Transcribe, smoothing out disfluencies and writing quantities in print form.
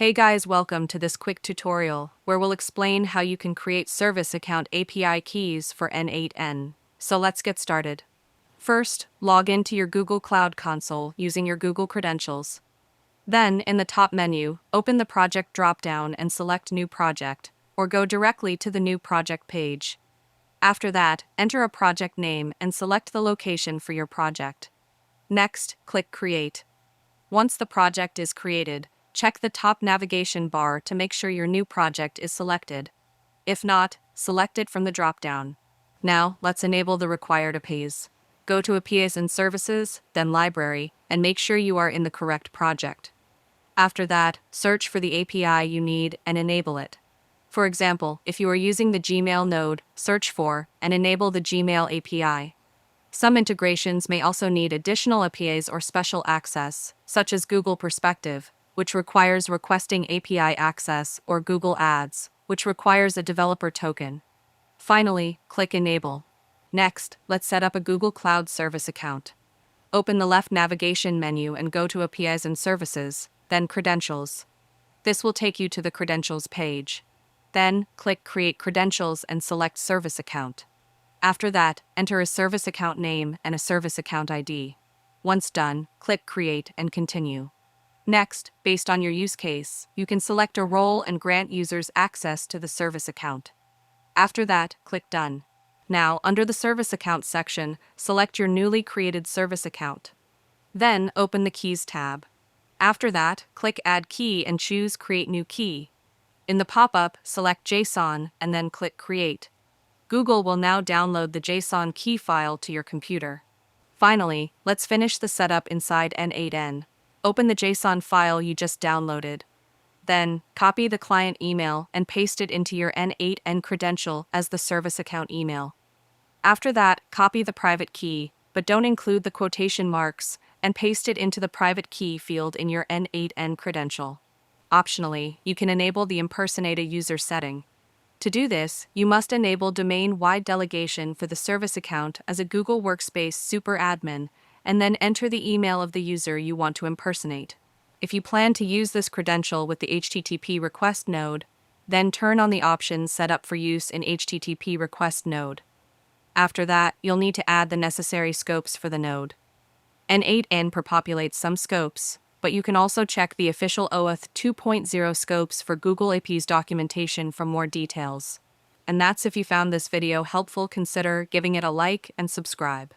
Hey guys, welcome to this quick tutorial where we'll explain how you can create service account API keys for N8n. So let's get started. First, log into your Google Cloud Console using your Google credentials. Then, in the top menu, open the Project dropdown and select New Project, or go directly to the New Project page. After that, enter a project name and select the location for your project. Next, click Create. Once the project is created, check the top navigation bar to make sure your new project is selected. If not, select it from the dropdown. Now, let's enable the required APIs. Go to APIs and Services, then Library, and make sure you are in the correct project. After that, search for the API you need and enable it. For example, if you are using the Gmail node, search for and enable the Gmail API. Some integrations may also need additional APIs or special access, such as Google Perspective, which requires requesting API access, or Google Ads, which requires a developer token. Finally, click Enable. Next, let's set up a Google Cloud Service account. Open the left navigation menu and go to APIs and Services, then Credentials. This will take you to the Credentials page. Then, click Create Credentials and select Service Account. After that, enter a service account name and a service account ID. Once done, click Create and Continue. Next, based on your use case, you can select a role and grant users access to the service account. After that, click Done. Now, under the Service Account section, select your newly created service account. Then, open the Keys tab. After that, click Add Key and choose Create New Key. In the pop-up, select JSON and then click Create. Google will now download the JSON key file to your computer. Finally, let's finish the setup inside N8n. Open the JSON file you just downloaded. Then, copy the client email and paste it into your N8n credential as the service account email. After that, copy the private key, but don't include the quotation marks, and paste it into the private key field in your N8n credential. Optionally, you can enable the impersonated user setting. To do this, you must enable domain-wide delegation for the service account as a Google Workspace super admin, and then enter the email of the user you want to impersonate. If you plan to use this credential with the HTTP request node, then turn on the options set up for use in HTTP request node. After that, you'll need to add the necessary scopes for the node. N8n prepopulates some scopes, but you can also check the official OAuth 2.0 scopes for Google API's documentation for more details. And that's if you found this video helpful. Consider giving it a like and subscribe.